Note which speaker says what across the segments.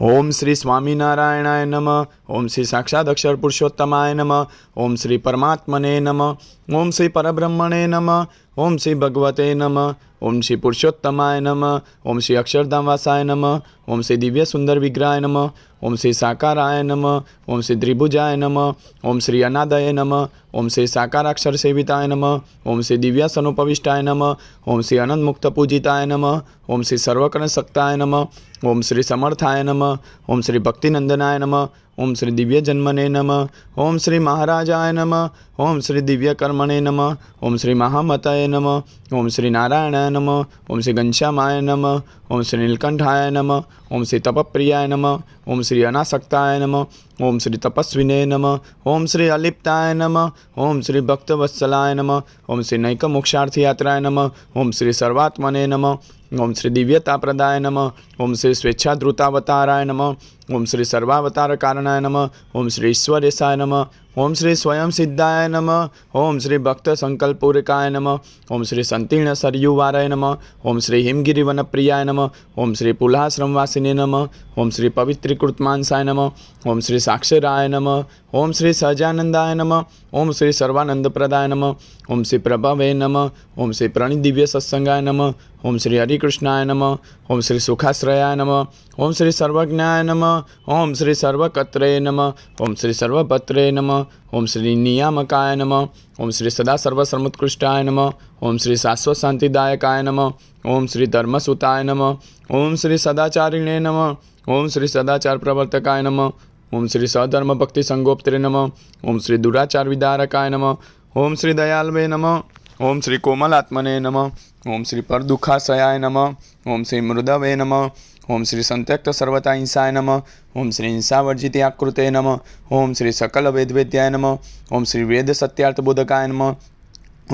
Speaker 1: ओम श्री स्वामीनारायणाय नमः। ओम श्री साक्षात् अक्षर पुरुषोत्तमाय नमः। ओम श्री परमात्मने नमः। ओम श्री परब्रह्मणे नमः। ओम श्री भगवते नमः। ओम श्री पुरुषोत्तमाय नमः। ओम श्री अक्षरधामवासाय नमः। ओम श्री दिव्य सुंदर विग्रहाय नमः। ओम श्री साकाराय नमः। ओम श्री त्रिभुजाय नमः। ओम श्री अनादये नमः। ओम श्री साकाराक्षर सेविताय नमः। ओम श्री दिव्य सनुपविष्टाय नमः। ओम श्री अनंत मुक्त पूजिताय नमः। ओम श्री सर्वकर्ण सक्ताय नमः। ओम श्री समर्थाय नमः। ओम श्री भक्तिनंदनाय नमः। ओम श्री दिव्य जन्मने नमः। ओम श्री महाराजाय नमः। ओम श्री दिव्य कर्मणे नमः। ओम श्री महामतये नमः। ओम श्री नारायणाय नमः। ओम श्री घनश्यामाय नमः। ओम श्री नीलकंठाय नमः। ओम श्री तपप्रियाय नमः। ओम श्री अनासक्ताय नमः। ओम श्री तपस्विने नमः। ओम श्री अलिप्ताय नमः। ओम श्री भक्तवत्सलाय नमः। ओम श्री नैक मोक्षार्थी यात्राय नमः। ओम श्री सर्वात्मने नमः। ओम श्री दिव्यता प्रदाय नमः। ओम श्री स्वेच्छाद्रुतावताराय नमः। ओम श्री सर्वावतार कारणाय नमः। ओम श्री ईश्वरेशाय नमः। ओम श्री स्वयं सिद्धाय नमः। ओम श्री भक्त संकल्पूरकाय नमः। ओम श्री संतीर्ण सरयुवाराय नमः। ओम श्री हिमगिरि वनप्रियाय नमः। ओम श्री पुलाश्रमवासिने नमः। ओम श्री पवित्रीकृत मानसाय नमः। ओम श्री साक्षराय नमः। ओम श्री सहजानंदाय नमः। ओम श्री सर्वानंद प्रदाय नमः। ओम श्री प्रभवे नमः। ओम श्री प्रणित दिव्य सत्संगाय नमः। ओम श्री हरिकृष्णाय नमः। ओम श्री सुखाश्रयाय नमः। ओम श्री सर्वज्ञाय नमः। ओम श्री सर्वकत्रे नमः। ओम श्री सर्वभत्रे नमः। ओम श्री नियामकाय नमः। ओम श्री सदा सर्वसर्वोत्कृष्टाय नमः। ओम श्री शाश्वत शांतिदायकाय नमः। ओम श्री धर्मसुताय नमः। ओम श्री सदाचारिणे नमः। ओम श्री सदाचार प्रवर्तकाय नमः। ओम श्री सधर्म भक्ति संगोप्त्रे नमः। ओम श्री दुराचार विदारकाय नमः। ओम श्री दयालवे नमः। ओम श्री कोमलात्मने नमः। ओम श्री परदुखाशयाय नमः। ओम श्री मृदवे नमः। ओम श्री संत्यक्त सर्वता हिंसाय नमः। ओम श्री हिंसावर्जिते आकृते नमः। ओम श्री सकल वेदवेद्याय नमः। ओम श्री वेद सत्यार्थ बोधकाय नमः।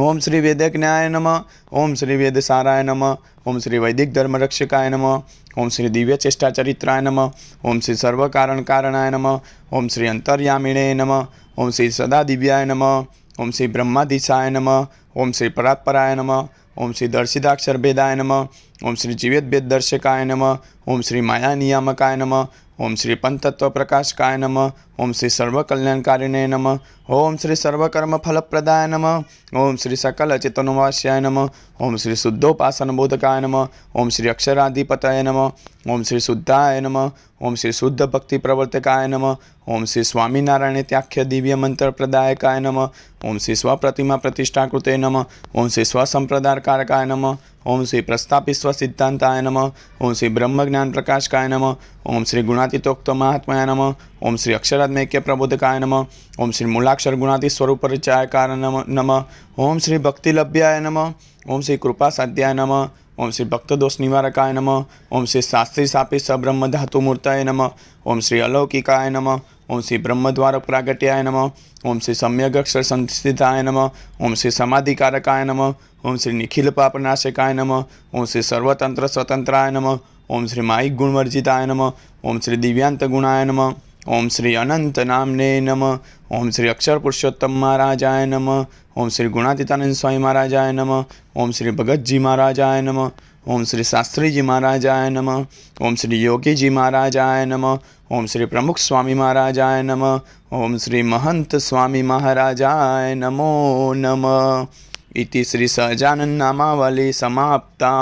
Speaker 1: ओम श्री वेदज्ञाय नमः। ओम श्री वेदसाराय नमः। ओम श्री वैदिक धर्मरक्षकाय नमः। ओम श्री दिव्य चेष्टा चरित्राय नमः। ओम श्री सर्व कारण कारणाय नमः। ओम श्री अंतर्यामिणे नमः। ओम श्री सदा दिव्याय नमः। ओम श्री ब्रह्माधीशाय नमः। ओम श्री परात्पराय नमः। ओम श्री दर्शिताक्षर भेदाय नमः। ओम श्री जीवित भेद दर्शकाय नमः। ओम श्री माया नियामकाय नमः। ओम श्री पंचतत्व प्रकाशकाय नमः। ओम श्री सर्व कल्याणकारिणे नमः। ओम श्री सर्वकर्म फलप्रदाय नमः। ओम श्री सकल चेतनवास्याय नमः। ओम श्री शुद्धोपासन बोधकाय नमः। ओम श्री अक्षराधिपतये नमः। ओम श्री शुद्धाय नमः। ओम श्री शुद्ध भक्ति प्रवर्तकाय नमः। ओम श्री स्वामीनारायण त्याख्य दिव्य मंत्र प्रदायकाय नमः। ओम श्री स्वप्रतिमा प्रतिष्ठाकृते नमः। ओम श्री स्वसंप्रदाय कारकाय नमः। ओम श्री प्रस्थापित स्वसिद्धांताय नमः। ओम श्री ब्रह्म ज्ञान प्रकाशकाय नमः। ओम श्री गुणातीतोक्त महात्माय नमः। ओम श्री अक्षरात्मैक्य प्रबोधकाय नमः। ओम श्री मूलाक्षर गुणातीत स्वरूप परिचयाकार नमः। ओम श्री भक्तिलभ्याय नमः। ओम श्री कृपा साध्याय नमः। ओम श्री भक्त दोष निवारकाय नमः। ओम श्री शास्त्री सापी सब्रह्म धातु मूर्तये नमः। ओम श्री अलौकिकाय नमः। ओम श्री ब्रह्मद्वार प्रागट्याय नमः। ओम श्री सम्यक अक्षर संस्थिताय नमः। ओम श्री समाधिकारकाय नमः। ओम श्री निखिल पापनाशकाय नमः। ओम श्री सर्वतंत्र स्वतंत्राय नमः। ओम श्री मायिक गुणवर्जिताय नमः। ओम श्री दिव्यांत गुणाय नमः। ओम श्री अनंत नामने नमः। ओम श्री अक्षर पुरुषोत्तम महाराजाय नमः। ओम श्री गुणातीतानंद स्वामी महाराजाय नमः। ओम श्री भगत जी महाराजाय नमः। ओम श्री शास्त्री जी महाराजाय नमः। ओम श्री योगी जी महाराजाय नमः। ओम श्री प्रमुख स्वामी महाराजाय नमः। ओम श्री महंत स्वामी महाराजाय नमो नमः। इति श्री सहजानंद नामावली समाप्ता।